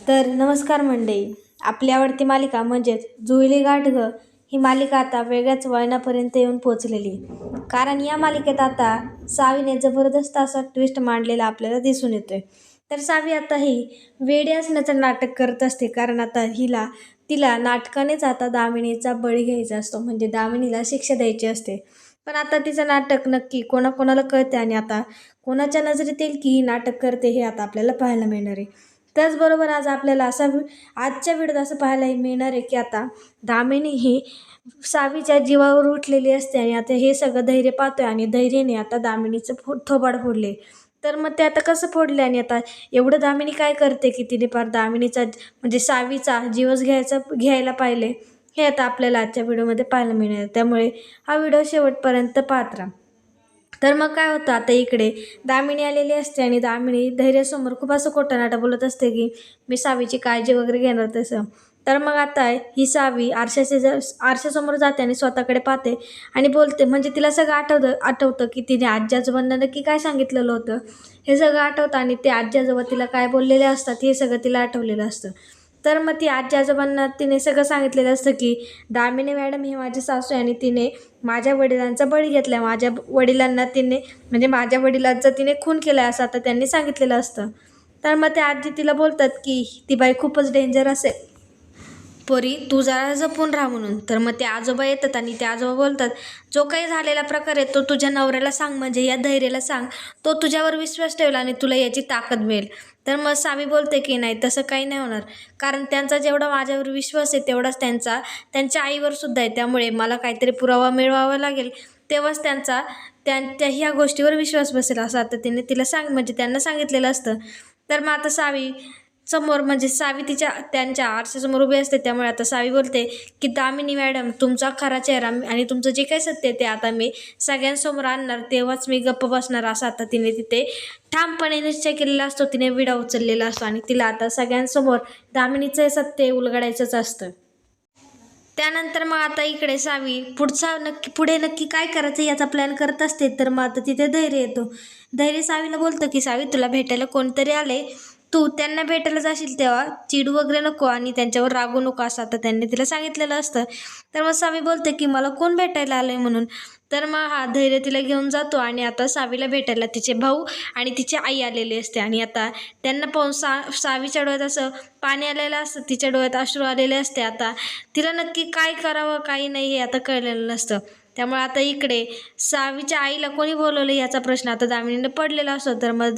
तर नमस्कार मंडळी. आपली आवडती मालिका म्हणजेच जुईली गाठ गं ही मालिका आता वेगळ्याच वळणापर्यंत येऊन पोचलेली आहे. कारण या मालिकेत आता सावीने जबरदस्त असा ट्विस्ट मांडलेला आपल्याला दिसून येतोय. तर सावी आता ही वेडी असण्याचं नाटक करत असते, कारण आता तिला नाटकानेच आता दामिनीचा बळी घ्यायचा असतो, म्हणजे दामिनीला शिक्षा द्यायची असते. पण आता तिचं नाटक नक्की कोणाकोणाला कळते आणि आता कोणाच्या नजरेत येईल की ही नाटक करते हे आता आपल्याला पाहायला मिळणार आहे. त्याचबरोबर आज आपल्याला आजच्या व्हिडिओत असं पाहायला मिळणार आहे की आता दामिनी ही सावीच्या जीवावर उठलेली असते आणि आता हे सगळं धैर्य पाहतोय आणि धैर्याने आता दामिनीचं थोबाड फोडले. तर मग ते आता कसं फोडले आणि आता एवढं दामिनी काय करते की तिने फार दामिनीचा म्हणजे सावीचा जीवच घ्यायला पाहिले, हे आता आपल्याला आजच्या व्हिडिओमध्ये पाहायला मिळणार. त्यामुळे हा व्हिडिओ शेवटपर्यंत पाहत राहा. तर मग काय होतं, आता इकडे दामिनी आलेली असते आणि दामिनी धैर्यासमोर खूप असं खोटं बोलत असते की मी सावीची काळजी वगैरे घेणार तसं. तर मग आता ही सावी आरशासमोर जाते आणि स्वतःकडे पाहते आणि बोलते, म्हणजे तिला सगळं आठवतं की तिने आजी आजोबांना नक्की काय सांगितलेलं होतं, हे सगळं आठवतं आणि ते आजी आजोबा तिला काय बोललेले असतात हे सगळं तिला आठवलेलं असतं. तर मग ती आजी आजोबांना तिने सगळं सांगितलेलं असतं की दामिनी मॅडम ही माझी सासू आहे आणि तिने माझ्या वडिलांचा बळी घेतला आहे, माझ्या वडिलांना तिने म्हणजे माझ्या वडिलांचा तिने खून केला आहे असं आता त्यांनी सांगितलेलं असतं. तर मग त्या आजी तिला बोलतात की ती बाई खूपच डेंजरस आहे, पोरी तू जरा जपून राहा म्हणून. तर मग ते आजोबा येतात आणि ते आजोबा बोलतात, जो काही झालेला प्रकार आहे तो तुझ्या नवऱ्याला सांग, म्हणजे या धैर्याला सांग, तो तुझ्यावर विश्वास ठेवला आणि तुला याची ताकद मिळेल. तर मग सावी बोलते की नाही, तसं काही नाही होणार, कारण त्यांचा जेवढा माझ्यावर विश्वास आहे तेवढाच त्यांच्या आईवर सुद्धा आहे. त्यामुळे मला काहीतरी पुरावा मिळवावा लागेल, तेव्हाच त्यांच्या ह्या गोष्टीवर विश्वास बसेल असं आता तिने तिला म्हणजे त्यांना सांगितलेलं असतं. तर मग आता सावी त्यांच्या आरशासमोर उभी असते. त्यामुळे आता सावी बोलते की दामिनी मॅडम, तुमचा खरा चेहरा आणि तुमचं जे काही सत्य आहे ते आता मी सगळ्यांसमोर आणणार, तेव्हाच मी गप्प बसणार असं आता तिने तिथे ठामपणे निश्चय केलेला असतो. तिने विडा उचललेला असतो आणि तिला आता सगळ्यांसमोर दामिनीचं सत्य उलगडायचंच असतं. त्यानंतर मग आता इकडे सावी पुढे नक्की काय करायचं याचा प्लॅन करत असते. तर मग आता तिथे धैर्य येतो. धैर्य सावीला बोलतं की सावी, तुला भेटायला कोणतरी आले, तू त्यांना भेटायला जाशील तेव्हा चिडू वगैरे नको आणि त्यांच्यावर रागू नको असं आता त्यांनी तिला सांगितलेलं असतं. तर मग सावी बोलते की मला कोण भेटायला आलंय म्हणून. तर मग हा धैर्य तिला घेऊन जातो आणि आता सावीला भेटायला तिचे भाऊ आणि तिची आई आलेली असते आणि आता त्यांना पाहून सावीच्या डोळ्यात असं पाणी आलेलं असतं, तिच्या डोळ्यात अश्रू आलेले असते. आता तिला नक्की काय करावं काही नाही हे आता कळलेलं नसतं. त्यामुळे आता इकडे सावीच्या आईला कोणी बोलवलं याचा प्रश्न आता दामिनीने पडलेला असतो. तर मग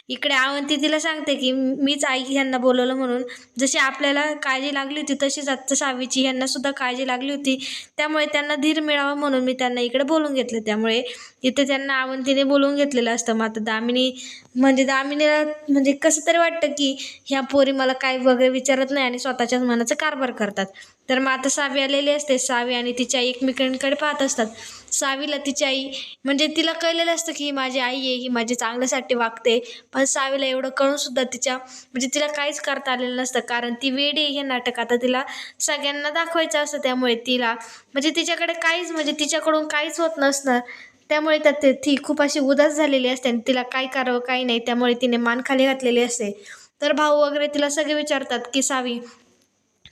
इकडे अवंती तिला सांगते की मीच आई ह्यांना बोलवलं म्हणून. जशी आपल्याला काळजी लागली होती तशीच आता सावीची ह्यांना सुद्धा काळजी लागली होती, त्यामुळे त्यांना धीर मिळावा म्हणून मी त्यांना इकडे बोलून घेतलं. त्यामुळे इथे त्यांना अवंतीने बोलवून घेतलेलं असतं. मग आता दामिनीला म्हणजे कसं तरी वाटतं की ह्या पोरी मला काय वगैरे विचारत नाही आणि स्वतःच्याच मनाचा कारभार करतात. तर मग आता सावी आलेली असते. सावी आणि तिची आई एकमेकांकडे पाहत असतात. सावीला तिची आई म्हणजे तिला कळलेलं असतं की ही माझी आई आहे, ही माझी चांगल्यासाठी वागते. पण सावीला एवढं कळून सुद्धा तिला काहीच करता आलेलं नसतं, कारण ती वेडी हे नाटक आता तिला सगळ्यांना दाखवायचं असतं. त्यामुळे तिला तिच्याकडून काहीच होत नसणार. त्यामुळे ती खूप अशी उदास झालेली असते आणि तिला काय करावं काही नाही, त्यामुळे तिने मान खाली घातलेली असते. तर भाऊ वगैरे तिला सगळे विचारतात की सावी,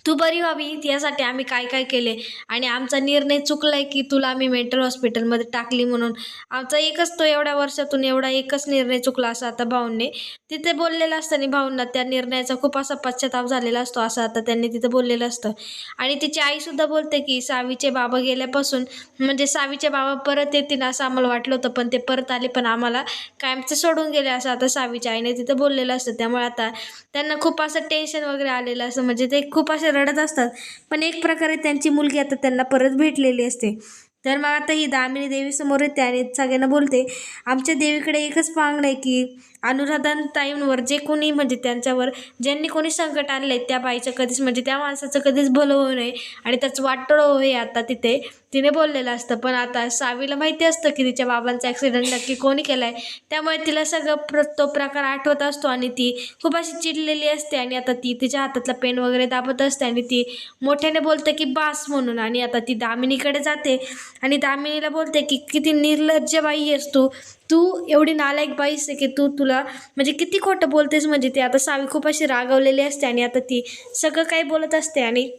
तू बरी व्हावी यासाठी आम्ही काय काय केले आणि आमचा निर्णय चुकलाय की तुला आम्ही मेंटल हॉस्पिटलमध्ये टाकली म्हणून. आमचा एकच तो एवढ्या वर्षातून एवढा एकच निर्णय चुकला असं आता भाऊंनी तिथे बोललेलं असतं आणि भाऊंना त्या निर्णयाचा खूप असा पश्चाताप झालेला असतो असं आता त्यांनी तिथे बोललेलं असतं. आणि तिची आईसुद्धा बोलते की सावीचे बाबा गेल्यापासून म्हणजे सावीचे बाबा परत येतील असं आम्हाला वाटलं होतं, पण ते परत आले पण आम्हाला कायमचे सोडून गेले असं आता सावीच्या आईने तिथं बोललेलं असतं. त्यामुळे आता त्यांना खूप असं टेन्शन वगैरे आलेलं असं, म्हणजे ते खूप असे रडत असतात. पण एक प्रकारे त्यांची मुलगी आता त्यांना परत भेटलेली असते. तर मग आता ही दामिनी देवीसमोर येते आणि सगळ्यांना बोलते, आमच्या देवीकडे एकच मागणं आहे की अनुराधाताईंवर जे कोणी म्हणजे ज्यांनी कोणी संकट आणलंय त्या बाईचं कधीच म्हणजे त्या माणसाचं कधीच भलं होऊ नये आणि त्याचं वाटोळं होऊ आता तिने बोललेलं असतं. पण आता सावीला माहिती असतं की तिच्या बाबांचा ॲक्सिडेंट नक्की कोणी केलाय, त्यामुळे तिला तो प्रकार आठवत असतो आणि ती खूप अशी चिडलेली असते आणि आता ती तिच्या हातातला पेन वगैरे दाबत असते आणि ती मोठ्याने बोलते की बास म्हणून. आणि आता ती दामिनीकडे जाते आणि दामिनीला बोलते की किती निर्लज्ज बाई आहेस तू, तू एवढी नालायक बाईस आहे की तुला म्हणजे किती खोटं बोलतेस. म्हणजे ती आता सावी खूप अशी रागावलेली असते आणि आता ती सगळं काही बोलत असते आणि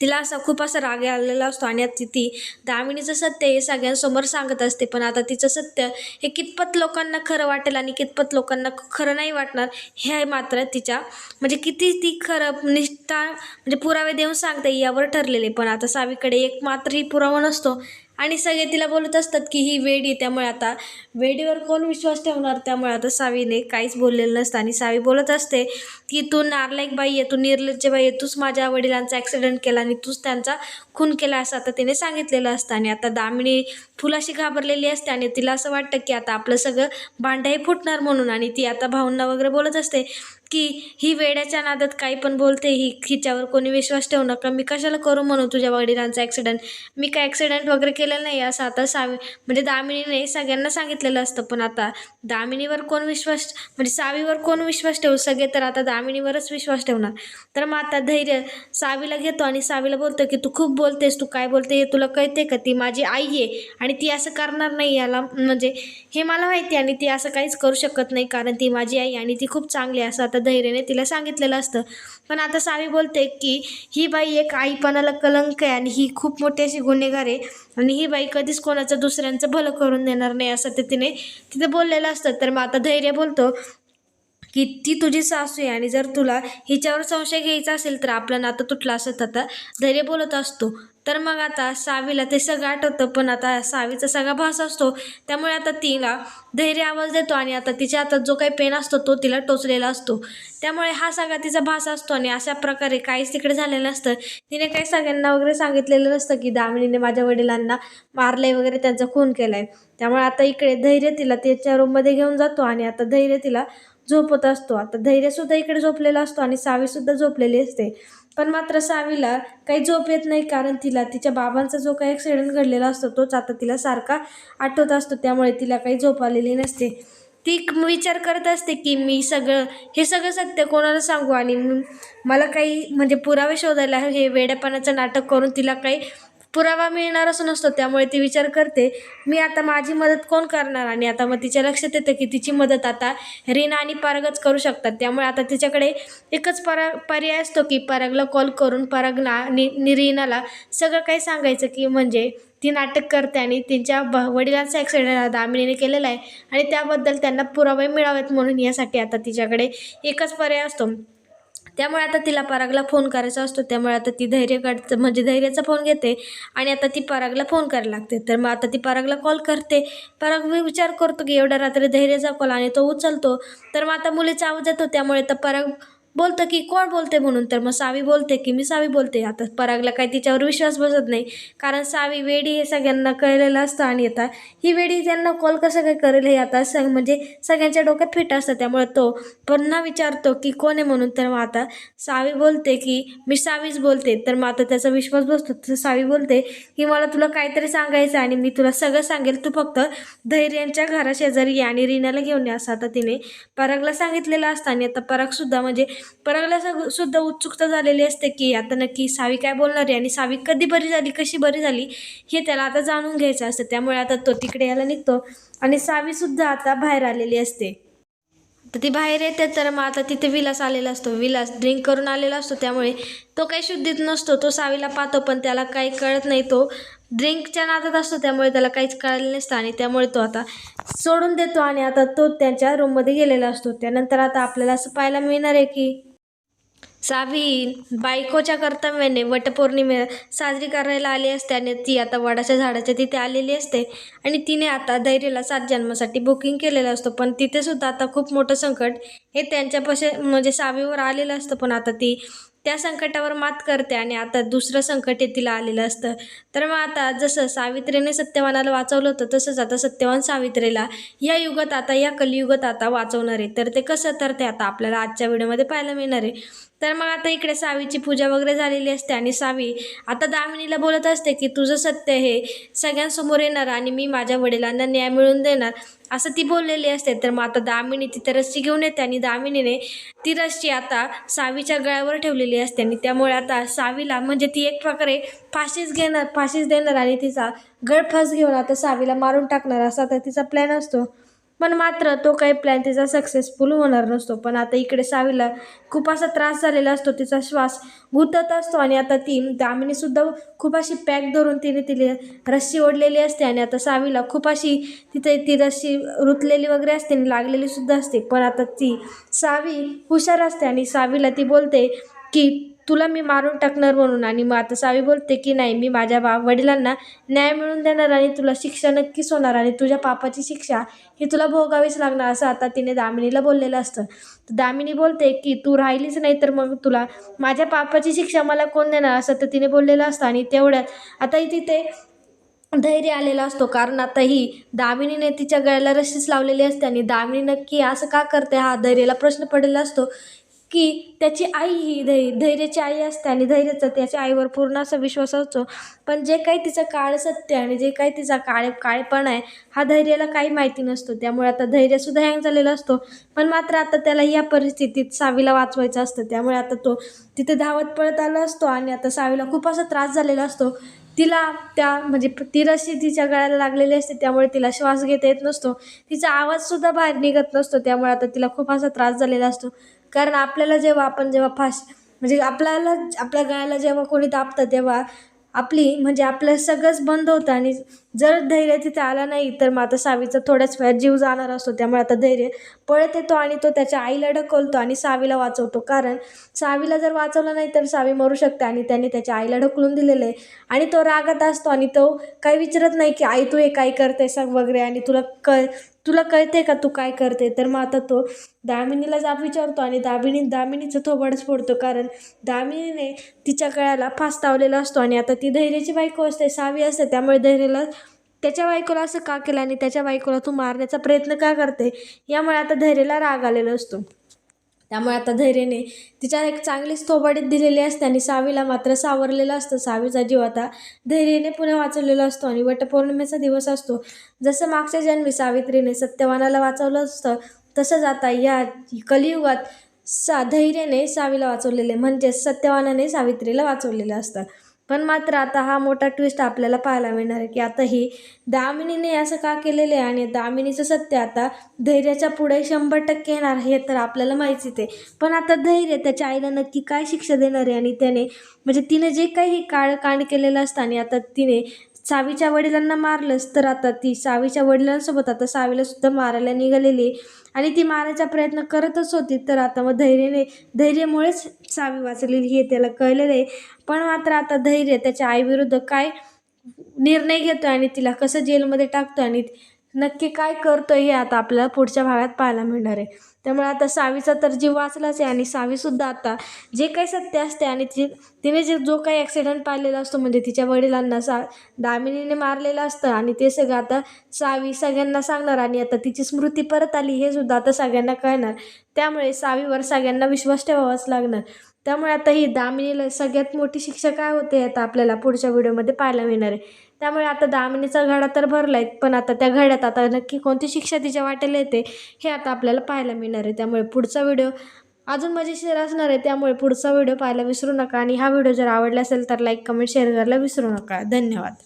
तिला असा खूप असा राग आलेला असतो आणि आता ती दामिनीचं सत्य हे सगळ्यांसमोर सांगत असते. पण आता तिचं सत्य हे कितपत लोकांना खरं वाटेल आणि कितपत लोकांना खरं नाही वाटणार हे मात्र तिच्या म्हणजे किती ती खरं निष्ठा म्हणजे पुरावे देऊन सांगते यावर ठरलेले. पण आता सावीकडे एक मात्रही पुरावा नसतो आणि सगळे तिला बोलत असतात की ही वेडी. त्यामुळे आता वेडीवर कोण विश्वास ठेवणार. त्यामुळे आता सावीने काहीच बोललेलं नसतं आणि सावी बोलत असते की तू नालायक बाई आहे, तू निर्लज्ज बाई आहे, तूच माझ्या वडिलांचा ॲक्सिडेंट केला आणि तूच त्यांचा खून केला असं आता तिने सांगितलेलं असतं. आणि आता दामिनी फुलाशी घाबरलेली असते आणि तिला असं वाटतं की आता आपलं सगळं भांडंही फुटणार म्हणून. आणि ती आता भाऊंना वगैरे बोलत असते की ही वेड्याच्या नादात काही पण बोलते, हिच्यावर कोणी विश्वास ठेवू नका, मी कशाला करू म्हणून तुझ्या वडिलांचा ॲक्सिडेंट, मी काय ॲक्सिडेंट वगैरे केलेलं नाही असं आता सावी म्हणजे दामिनीने सगळ्यांना सांगितलेलं असतं. पण आता दामिनीवर कोण विश्वास म्हणजे सावीवर कोण विश्वास ठेवू. सगळे तर आता दामिनीवरच विश्वास ठेवणार. तर मग आता धैर्य सावीला घेतो आणि सावीला बोलतो की तू खूप बोलतेस, तू काय बोलते हे तुला कळते का, ती माझी आई आहे आणि ती असं करणार नाही, याला म्हणजे हे मला माहिती आणि ती असं काहीच करू शकत नाही कारण ती माझी आई आणि ती खूप चांगली आहे असं आता धैर्याने तिला सांगितलेलं असतं. पण आता सावी बोलते की ही बाई एक आईपणाला कलंक आहे आणि ही खूप मोठी अशी गुन्हेगार आहे आणि ही बाई कधीच कोणाचं दुसऱ्यांचं भलं करून देणार नाही असं ते तिने तिथे बोललेलं असतं. तर मग आता धैर्य बोलतो की ती तुझी सासू आहे आणि जर तुला हिच्यावर संशय घ्यायचा असेल तर आपलं नातं तुटलं असत. आता धैर्य बोलत असतो. तर मग आता सावीला ते सगळं आठवतं. पण आता सावीचा सगळा भास असतो त्यामुळे आता तिला धैर्य आवाज देतो आणि आता तिच्या हातात जो काही पेन असतो तो तिला टोचलेला असतो. त्यामुळे हा सगळा तिचा भास असतो आणि अशा प्रकारे काहीच तिकडे झालेलं नसतं. तिने काही सगळ्यांना वगैरे सांगितलेलं नसतं की दामिनीने माझ्या वडिलांना मारले वगैरे, त्यांचा खून केला आहे. त्यामुळे आता इकडे धैर्य तिला त्याच्या रूममध्ये घेऊन जातो आणि आता धैर्य तिला झोपत असतो. आता धैर्यसुद्धा इकडे झोपलेला असतो आणि सावीसुद्धा झोपलेली असते. पण मात्र सावीला काही झोप येत नाही कारण तिला तिच्या बाबांचा जो काही ॲक्सिडेंट घडलेला असतो तोच आता तिला सारखा आठवत असतो. त्यामुळे तिला काही झोप आलेली नसते. ती विचार करत असते की मी हे सगळं सत्य कोणाला सांगू आणि मला काही म्हणजे पुरावे शोधायला हे वेड्यापणाचं नाटक करून तिला काही पुरावा मिळणारच नसतो. त्यामुळे ती विचार करते मी आता माझी मदत कोण करणार. आणि आता मग तिच्या लक्षात येतं की तिची मदत आता रीना आणि परागच करू शकतात. त्यामुळे आता तिच्याकडे एकच पर्याय असतो की परागला कॉल करून रीनाला सगळं काही सांगायचं की म्हणजे ती नाटक करते आणि त्यांच्या वडिलांचा ॲक्सिडेंट दामिनीने केलेला आहे आणि त्याबद्दल त्यांना पुरावे मिळावेत म्हणून. यासाठी आता तिच्याकडे एकच पर्याय असतो. त्यामुळे आता तिला परागला फोन करायचा असतो. त्यामुळे आता ती म्हणजे धैर्याचा फोन घेते आणि आता ती परागला फोन करायला लागते. तर मग आता ती परागला कॉल करते. पराग विचार करतो की एवढ्या रात्री धैर्याचा कॉल आणि तो उचलतो. तर मग आता मुलीचा आवाज येतो त्यामुळे तर पराग बोलतं की कोण बोलते म्हणून. तर मग सावी बोलते की मी सावी बोलते. आता परागला काही तिच्यावर विश्वास बसत नाही कारण सावी वेडी हे सगळ्यांना कळलेलं असतं आणि आता ही वेडी त्यांना कॉल कसं काय करेल हे आता म्हणजे सगळ्यांच्या डोक्यात फिट असतं. त्यामुळे तो पुन्हा विचारतो की कोण आहे म्हणून. तर मग आता सावी बोलते की मी सावीच बोलते. तर मग आता त्याचा विश्वास बसतो. तर सावी बोलते की मला तुला काहीतरी सांगायचं आणि मी तुला सगळं सांगेल, तू फक्त धैर्यांच्या घराशेजारी या आणि रीनाला घेऊन या असं आता तिने परागला सांगितलेलं असतं. आणि आता परागसुद्धा म्हणजे परागला सुद्धा उत्सुकता झालेली असते की आता नक्की सावी काय बोलणार आहे आणि सावी कधी बरी झाली, कशी बरी झाली हे त्याला आता जाणून घ्यायचं असतं. त्यामुळे आता तो तिकडे यायला निघतो आणि सावीसुद्धा आता बाहेर आलेली असते. तर ती बाहेर येते. तर मग आता तिथे विलास आलेला असतो. विलास ड्रिंक करून आलेला असतो त्यामुळे तो काही शुद्धीत नसतो. तो सावीला पाहतो पण त्याला काही कळत नाही. तो ड्रिंकच्या नादात असतो त्यामुळे त्याला काहीच कळलेलं नसतं आणि त्यामुळे तो आता सोडून देतो आणि आता तो त्यांच्या रूममध्ये गेलेला असतो. त्यानंतर आता आपल्याला असं पाहायला मिळणार आहे की सावी बायकोच्या कर्तव्याने वटपौर्णिमे साजरी करायला आली असते आणि ती आता वडाच्या झाडाच्या तिथे आलेली असते आणि तिने आता धैर्याला 7 जन्मासाठी बुकिंग केलेलं असतं. पण तिथे सुद्धा आता खूप मोठं संकट हे त्यांच्यापाशी म्हणजे सावीवर आलेलं असतं. पण आता ती त्या संकटावर मात करते आणि आता दुसरं संकट हे तिला आलेलं असतं. तर मग आता जसं सावित्रीने सत्यवानाला वाचवलं होतं तसंच आता सत्यवान सावित्रीला या युगात आता या कलियुगात आता वाचवणार आहे. तर ते कसं, तर ते आता आपल्याला आजच्या व्हिडिओमध्ये पाहायला मिळणार आहे. तर मग आता इकडे सावीची पूजा वगैरे झालेली असते आणि सावी आता दामिनीला बोलत असते की तुझं सत्य हे सगळ्यांसमोर येणार आणि मी माझ्या वडिलांना न्याय मिळवून देणार असं ती बोललेली असते. तर मग आता दामिनी तिथे रस्सी घेऊन येते आणि दामिनीने ती रस्सी आता सावीच्या गळ्यावर ठेवलेली असते आणि त्यामुळे आता सावीला म्हणजे ती एक प्रकारे फाशीच देणार आणि तिचा गळफास घेऊन आता सावीला मारून टाकणार असा आता तिचा प्लॅन असतो. पण मात्र तो काही प्लॅन तिचा सक्सेसफुल होणार नसतो. पण आता इकडे सावीला खूप असा त्रास झालेला असतो, तिचा श्वास गुंतत असतो आणि आता ती दामिनीसुद्धा खूप अशी पॅक धरून तिने रस्सी ओढलेली असते आणि आता सावीला खूप अशी तिथे ती रस्सी रुतलेली वगैरे असते आणि लागलेली सुद्धा असते. पण आता ती सावी हुशार असते आणि सावीला ती बोलते की तुला मी मारून टाकणार म्हणून. आणि मग आता सावी बोलते की नाही, मी माझ्या वडिलांना न्याय मिळवून देणार आणि तुला शिक्षा नक्कीच होणार आणि तुझ्या पापाची शिक्षा ही तुला भोगावीच लागणार, असं आता तिने दामिनीला बोललेलं असतं. तर दामिनी बोलते की तू राहिलीच नाही तर मग तुला माझ्या पापाची शिक्षा मला कोण देणार, असं तर तिने बोललेलं असतं. आणि तेवढ्यात आता तिथे धैर्य आलेला असतो, कारण आता ही दामिनीने तिच्या गळ्याला रस्सीच लावलेली असते आणि दामिनी नक्की असं का करते हा धैर्याला प्रश्न पडलेला असतो. की त्याची आई ही धैर्याची आई असते आणि धैर्याचा त्याच्या आईवर पूर्ण असा विश्वास असतो. पण जे काही तिचं काळ सत्य आणि जे काही तिचा काळेपण आहे हा धैर्याला काही माहिती नसतो. त्यामुळे आता धैर्यसुद्धा हँग झालेला असतो. पण मात्र आता त्याला या परिस्थितीत सावीला वाचवायचं असतं. त्यामुळे आता तो तिथे धावत पळत आला असतो आणि आता सावीला खूप असा त्रास झालेला असतो. तिला म्हणजे ती रस्सी तिच्या गळ्याला लागलेली असते, त्यामुळे तिला श्वास घेता येत नसतो. तिचा आवाजसुद्धा बाहेर निघत नसतो. त्यामुळे आता तिला खूप असा त्रास झालेला असतो. कारण आपल्याला जेव्हा म्हणजे आपल्या गळ्याला जेव्हा कोणी दाबतं तेव्हा म्हणजे आपलं सगळंच बंद होतं आणि जर धैर्य तिथे आला नाही तर मग आता सावीचा थोड्याच वेळात जीव जाणार असतो. त्यामुळे आता धैर्य पळत येतो आणि तो त्याच्या आईला ढकलतो आणि सावीला वाचवतो. कारण सावीला जर वाचवलं नाही तर सावी मरू शकते आणि त्याने त्याच्या आईला ढकलून दिलेलं आहे. आणि तो रागात असतो आणि तो काही विचारत नाही की आई तू हे काय करते सांग वगैरे आणि तुला कळते का तू काय करते. तर मग आता तो दामिनीला जाब विचारतो आणि दामिनीचं थोबाडच फोडतो, कारण दामिनीने तिच्या गळ्याला फास लावलेला असतो. आणि आता ती धैर्याची बायको असते, सावी असते, त्यामुळे धैर्याला त्याच्या बायकोला असं का केलं आणि त्याच्या बायकोला तू मारण्याचा प्रयत्न का करते, यामुळे आता धैर्याला राग आलेला असतो. त्यामुळे आता धैर्याने तिच्या एक चांगलीच थोबाडीत दिलेली असते आणि सावीला मात्र सावरलेलं असतं. सावीचा जीव आता धैर्याने पुन्हा वाचवलेला असतो आणि वटपौर्णिमेचा दिवस असतो. जसं मागच्या जन्मी सावित्रीने सत्यवानाला वाचवलं असतं, तसंच आता या कलियुगात धैर्याने सावीला वाचवलेले म्हणजेच सत्यवानाने सावित्रीला वाचवलेलं असतं. पण मात्र आता हा मोठा ट्विस्ट आपल्याला पाहायला मिळणार आहे की आता ही दामिनीने असं का केलेलं आहे आणि दामिनीचं सत्य आता धैर्याच्या पुढे 100% येणार हे तर आपल्याला माहितीच आहे. पण आता धैर्य त्याच्या आईला नक्की काय शिक्षा देणार आहे आणि त्याने म्हणजे तिने जे काही कांड केलेलं असतं आणि आता तिने सावीच्या वडिलांना मारलंच, तर आता ती सावीच्या वडिलांसोबत आता सावीला सुद्धा मारायला निघालेली आणि ती मारायचा प्रयत्न करतच होती. तर आता मग धैर्यामुळेच सावी वाचलेली हे त्याला कळलेलं आहे. पण मात्र आता धैर्य त्याच्या आईविरुद्ध काय निर्णय घेतोय आणि तिला कसं जेलमध्ये टाकतोय आणि नक्की काय करतोय हे आता आपल्याला पुढच्या भागात पाहायला मिळणार आहे. त्यामुळे आता सावीचा तर जीव वाचलाच आहे आणि सावीसुद्धा आता जे काही सत्य असते आणि तिने जो काही ॲक्सिडेंट पाहिलेला असतो म्हणजे तिच्या वडिलांना दामिनीने मारलेलं असतं आणि ते सगळं आता सावी सगळ्यांना सांगणार आणि आता तिची स्मृती परत आली हे सुद्धा आता सगळ्यांना कळणार. त्यामुळे सावीवर सगळ्यांना विश्वास ठेवावाच लागणार. त्यामुळे आता ही दामिनीला सगळ्यात मोठी शिक्षा काय होते आता आपल्याला पुढच्या व्हिडिओमध्ये पाहायला मिळणार आहे. त्यामुळे आता दामिनीचा घडा तर भरला आहे, पण आता त्या घड्यात आता नक्की कोणती शिक्षा तिच्या वाटेला येते हे आता आपल्याला पाहायला मिळणार आहे. त्यामुळे पुढचा व्हिडिओ अजून मजेशीर असणार आहे. त्यामुळे पुढचा व्हिडिओ पाहायला विसरू नका आणि हा व्हिडिओ जर आवडला असेल तर लाईक, कमेंट, शेअर करायला विसरू नका. धन्यवाद.